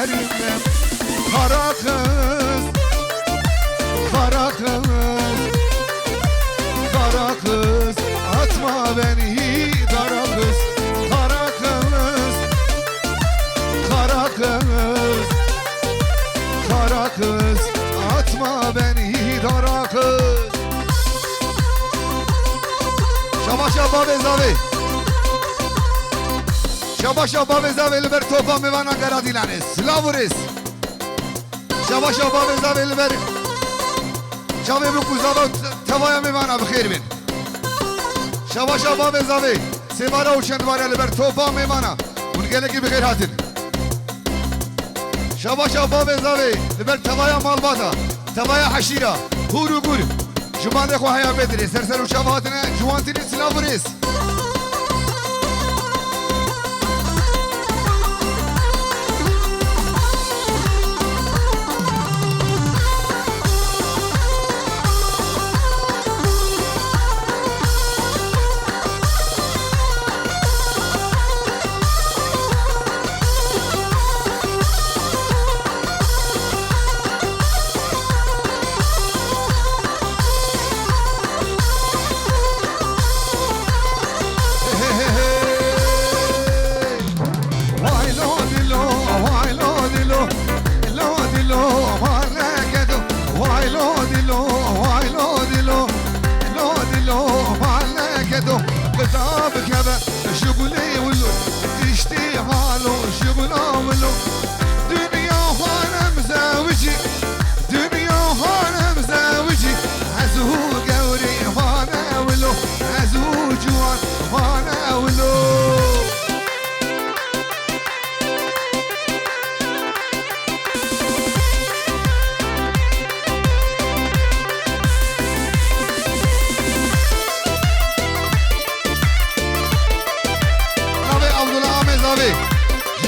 elimden. Kara kız, kara kız, kara kız, atma beni dara kız. Kara kız, kara kız, kara kız, atma beni dara kız. Şabaş abba bezavi, şabaş abba bezavi liber topa mevana kara dilanes. Slavuris. شباش آبا بزاوی لبر شبه بکوزاوا توای میوانا بخیر بین شباش آبا بزاوی سیوارا و چندوارا لبر توپا میوانا اون گله کی بخیر هاتین شباش آبا بزاوی لبر توای مالباتا توای حشیرا هورو گور جوان خو حیا بدری سرسر و شباتنه جوان تینی سلاوریس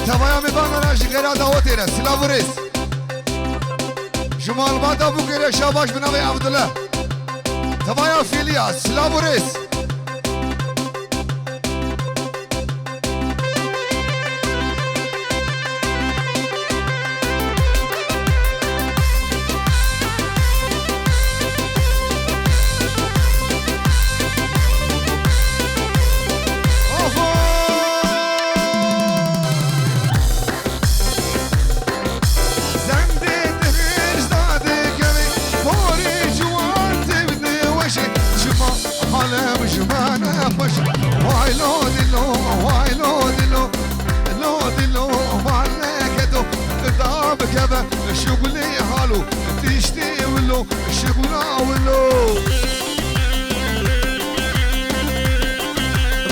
توایا میبانه نشی غیر دعوتی را سلاوریس جمال بادا بگیره شاباش بناوی عبدالله توایا فیلیا سلاوریس شغلي حالو تشتي ولو شغلنا ولو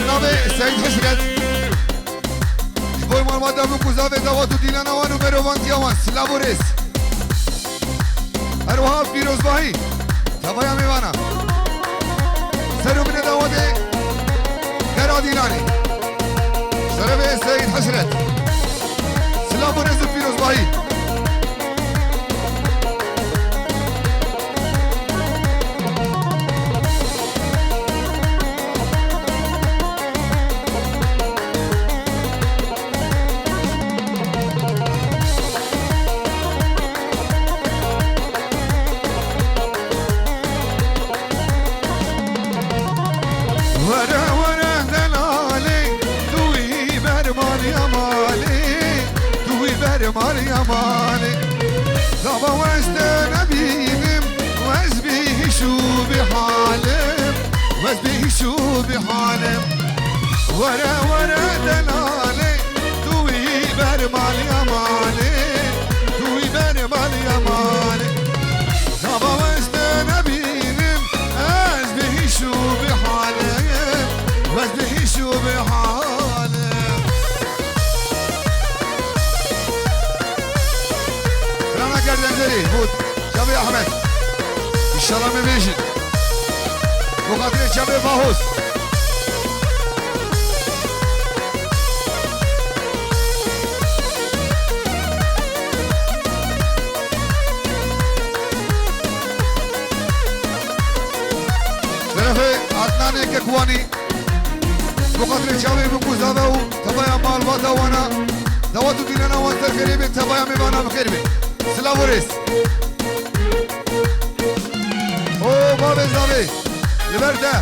نبي سعيد حسرت جبوي مال مادا بكوزا بدواتو ديلانا وانو بروان تيوان سلاوريس اروها فيروز باهي تبايا ميوانا سرو من دواتي كرا ديلاني سربي سعيد حسرت سلاوريس فيروز باهي مريم علي طب وزد نبيهم وزبيه شو بحالم وزبيه شو بحالم ورا دلالي توي بر مريم علي توي بر مريم علي طب وزد نبيهم وزبيه شو بحالم وزبيه شو بحالم گردنزری بود شبه احمد انشالله میبیشید مقدر شبه باهوز طرف عدنان ککوانی مقدر شبه بکوزاده و تبایا مال بادا وانا دواتو دينا وانتر قريب تبايا ميوانا بخير بي سلاوريس او بابي زاوي لبرده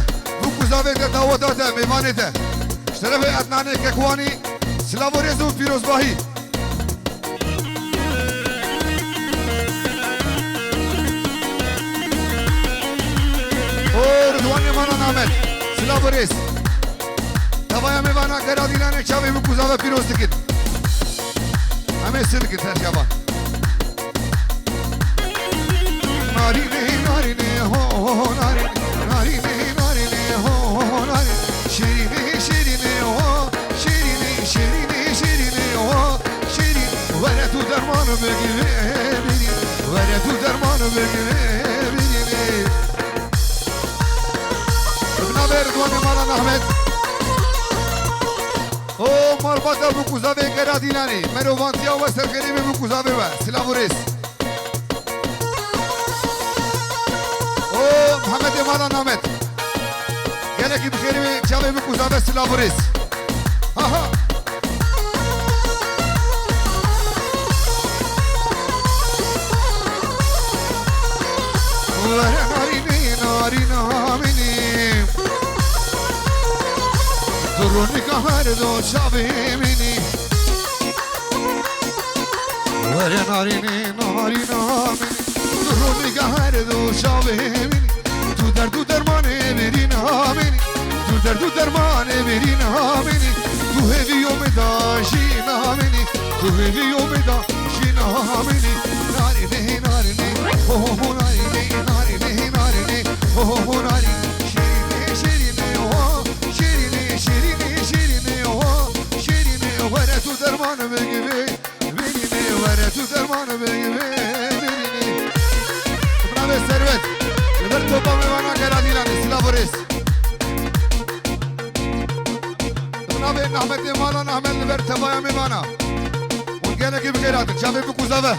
بوكو زاوي دواتا ميوانيته اشترف اتناني ككواني سلاوريس وفيروز باهي او رضواني مانا نامت سلاوريس تبايا ميوانا قرادي لانه چاوي بوكو زاوي فيروز تكت همه سلك ترجمه ناريني ناريني هو ناريني ناريني ناريني هو ناريني شيريني شيريني هو شيريني شيريني شيريني هو شيريني ولا تو درمان بگیری ولا تو درمان بگیری ابن بردوان مالا احمد او مرباطه بکوزاوی گرادیلانی مروانتیا و سرگریم بکوزاوی و سلاوريس او محمد مالا نامت گلکی بخیریم جاوی بکوزاوی سلاوريس آها نارینی نارینی درونی که هر دو شبه منی وره نارینی نارینی درونی که هر دو شبه منی تو در دو درمانه بری نامنی تو در دو درمانه بری نامنی تو هوی داشی نامنی تو هوی داشی نامنی نارینی نارینی اوه نارینی نارینی نارینی اوه نارینی شیرینی شیرینی اوه شیرینی شیرینی شیرینی اوه شیرینی وره تو درمان بگی بینی وره تو درمان بگی بینی برای ثروت لبر توپا میوانا گرادیلانی سلاوريس برای نحمت مالا نحمت لبر تبایا میوانا اون گنه کی بگیرد چاوی بکوزاوه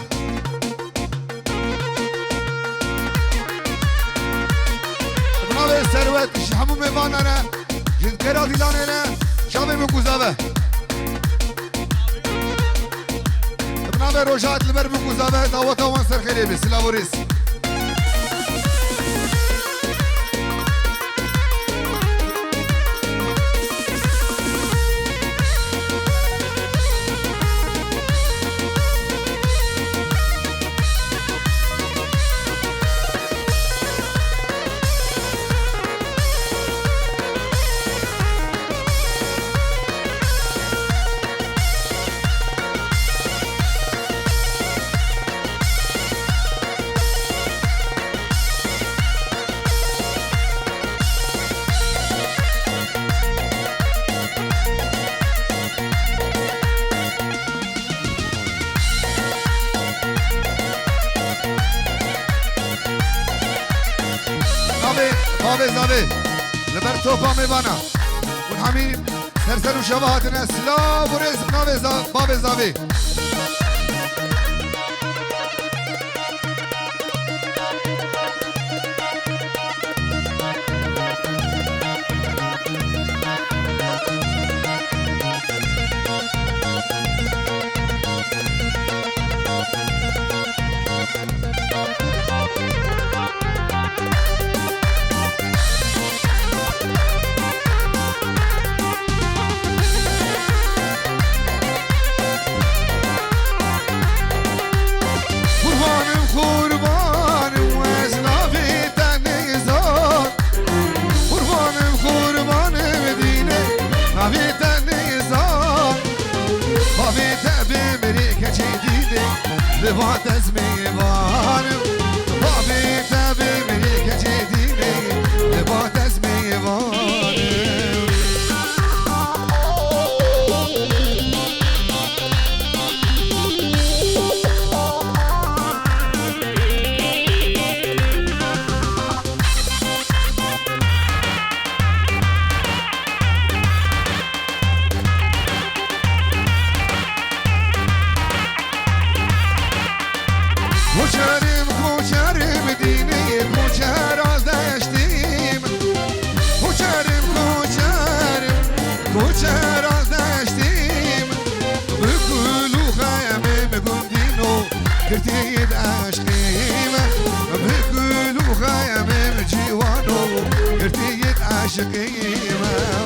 برای ثروت شحمو میوانا نه جد گرادیلانی نه چاوی بکوزاوه برای روشات لبر بکوزاوه دعوتا وان سرخیلی سلاوريس زاوي لبر توپا میوانا اون همین سرسر و شباهاتنا سلاوريس باب زاوي لبات از میوانم بابی تبی میگه که جدیدی لبات از میوانم كرتيد عشقيمة بكل وخيم جيوانو كرتيد عشقيمة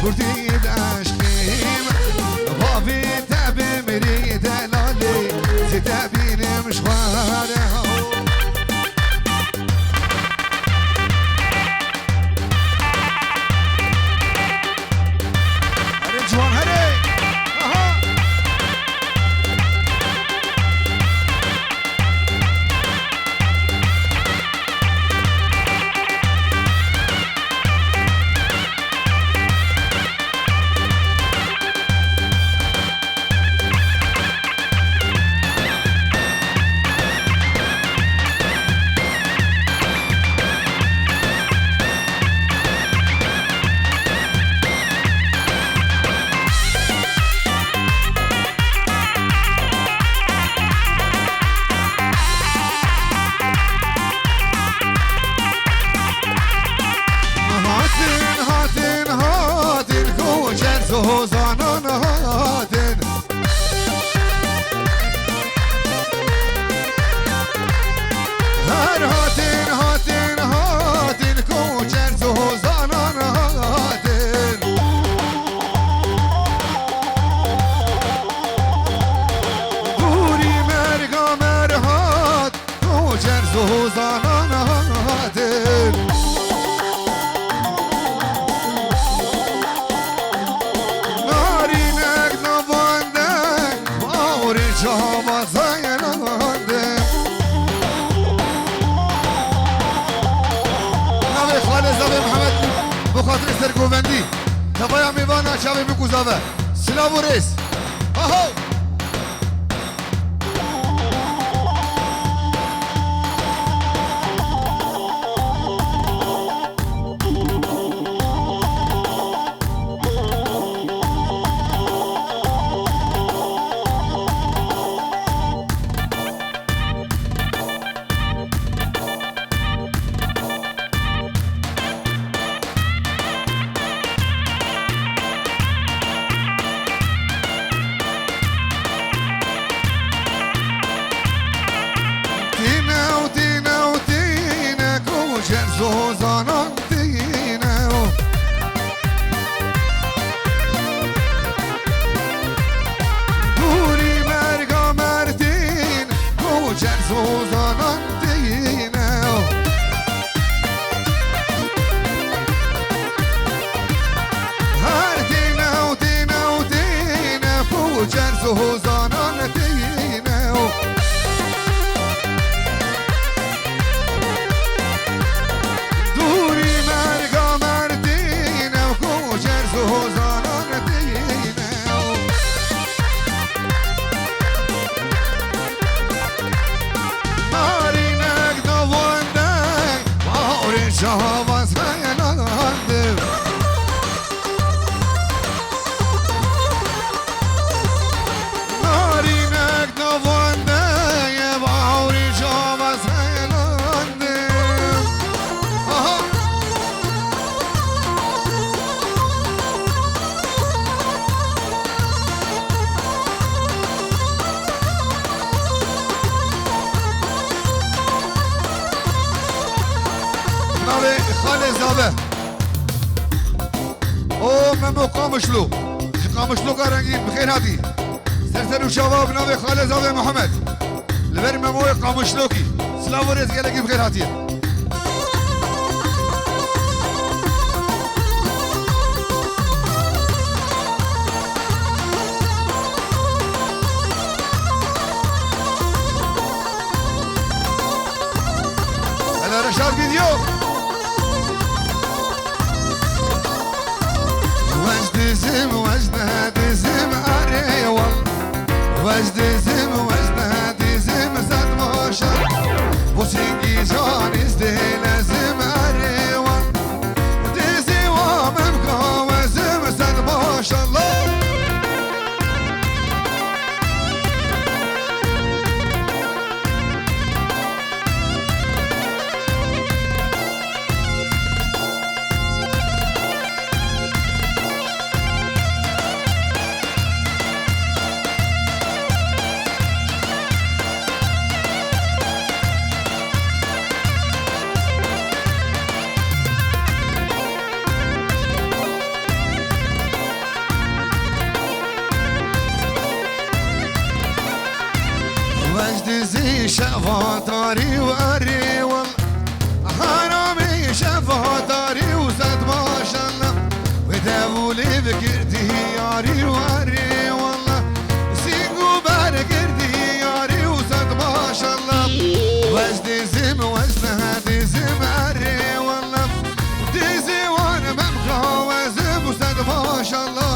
كرتيد عشقيم بابي تابي مريد لالي ستابين مشوارها هري جوان هري زوزانان هاتن هر هاتن هاتن هاتن کوچر زوزانان هاتن دوری مرگا مرهات کوچر زوزانان هاتن شما زاینانده نوی خالص زاوی محمد بخاطر سرگووندی تبایا میوانا شبی بگوزاوه سلاو و ریس آهو زوزانان دینه دوری مرگا مردین کوچر زوزانان دینه هر دینه و دینه و دینه کوچر زوزانان دینه شهواز هیلاندم نارینک نوانده یه باوری شهواز هیلاندم نوی خاله زابه او ممو قامشلو قامشلو قرنگی بخیر هاتی سرسر و شباب نوی خاله زابه محمد لبر ممو قامشلو کی سلام و رزق گلگی بخیر هاتیه رشاد ویدیو وجدزم وجنها دزم أري والله وجدزم وجنها دزم زد ماشا وسنجي جان ازدي لازم أري والله دزي وممكا وزم زد ماشا الله وجدزي شفاطاري وأري والله حرامي شفاطاري وزاد ما شاء الله وداولي بكرتي ياري وأري والله سينجو باركرتي ياري وزاد ما شاء الله وجدزم وجنها دزم أري والله دزي وانا ممخا وزم وزاد ما شاء الله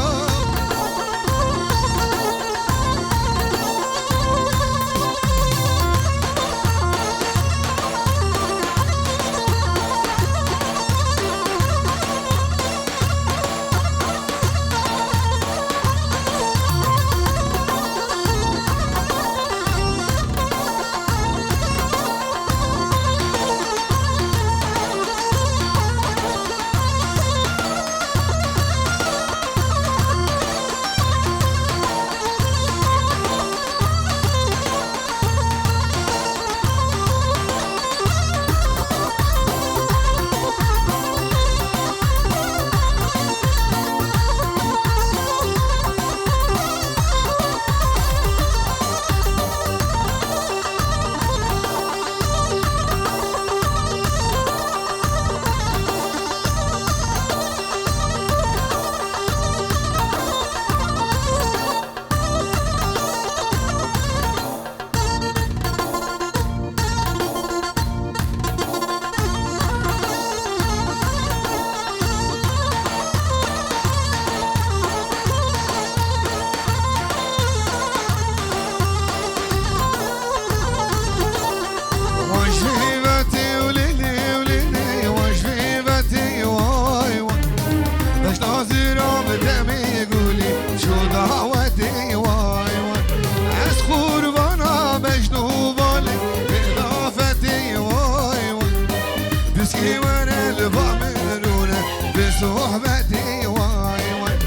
صحبتي واي واي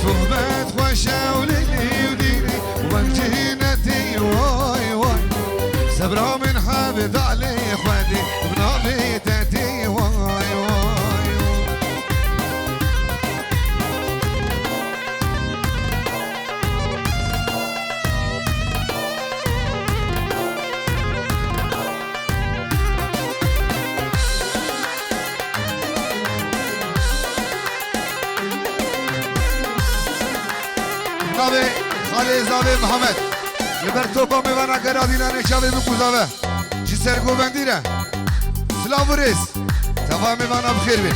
صحبت خوشة وليلي وديني وانجينتي واي واي صبرا من حابد علي اخواتي بنابيتتي واي واي زاوی خاله زاوی محمد لبر توپا میوانا گرادینا نشاوی بکو زاوی چی سرگو بندیره سلاو و ریز تفا میوانا بخیر بی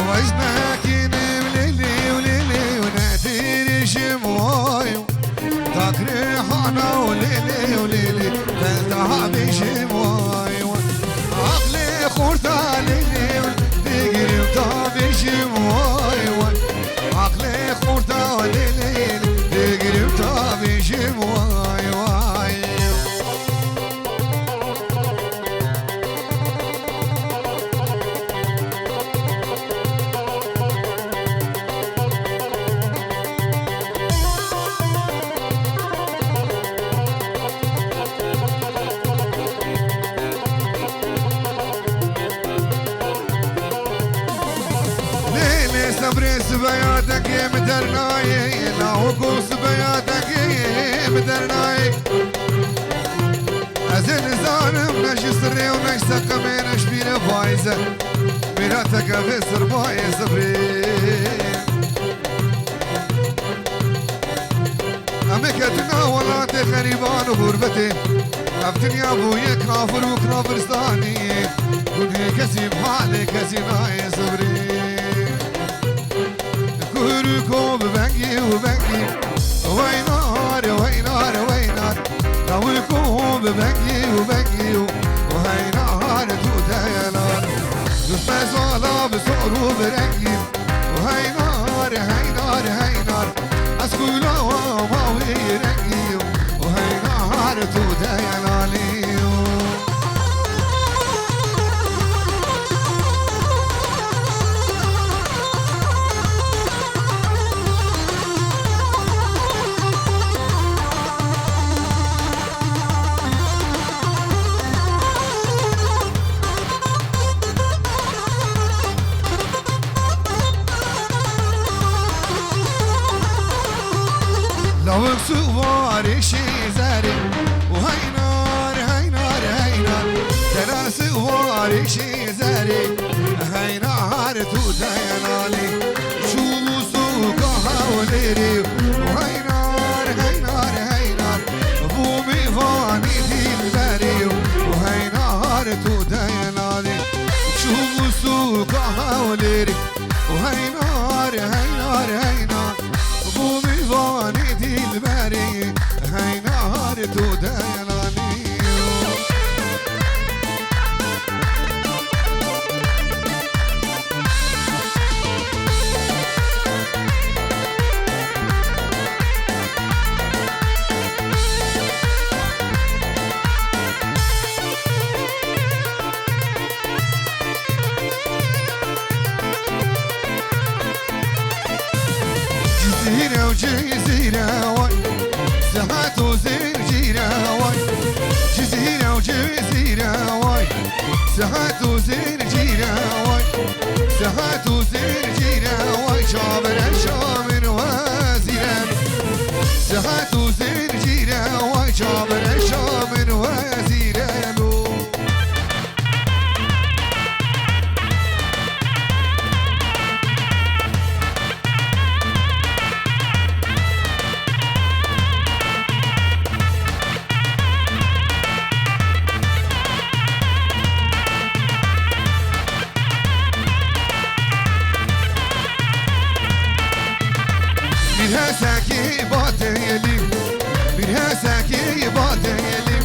وجناكيني وليلي وليلي وناديني شمواي تاكري حانا وليلي وليلي تلتها بشمواي عقلي خورتا ليلي تجري وطابي شمواي عقلي خورتا ليلي تجري وطابي شمواي واي صبري سبياتك مدرناي لا وقو سبياتك مدرناي أزل زانم نش سري ونش سقمي نش بينا فايزة ميراتك في سرباي صبري مملكتنا ولات غريبان وغربتي افتني ابويا كافر وكافرستاني كوني كسي بحالي كسي ناي صبري كوركم ببنجي وبنجي وينار وينار وينار لوكم ببنجي وبنجي وهينار توتا ينار بزالا بصورو برنجي وهينار هينار هينار اسكولا وماوي رنجي وهينار توتا ينالي لو سواري شي زاري وهينار هينار هينار ترى سواري شي زاري هينار توتا ينالي شو سوقها وليري وهينار هينار هينار بومي فاني دي الباري وهينار توتا ينالي شو سوقها وليري وهينار هينار هينار بومي فاني دي الباري هينار توتا ينالي جزيرة وجزيرة واي سهات وزنجيرة واي جزيرة وجزيرة واي سهات وزنجيرة واي سهات وزنجيرة واي شابر شامن وزيران سهات وزنجيرة واي شابر شامن وزيران منها ساكي باطيلي منها ساكي باطيلي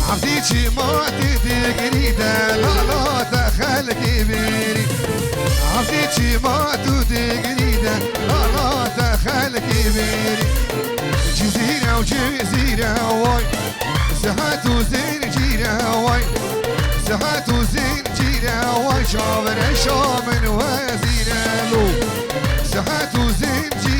عبديتي ما تدقري دا لا لا دخل كبيري عبديتي ما تدقري دا لا لا دخل كبيري جزيرة وجزيرة واي سهات وزنجيرة واي سهات وزنجيرة واي شابر شامن وزيرة لو سهات وزنجيرة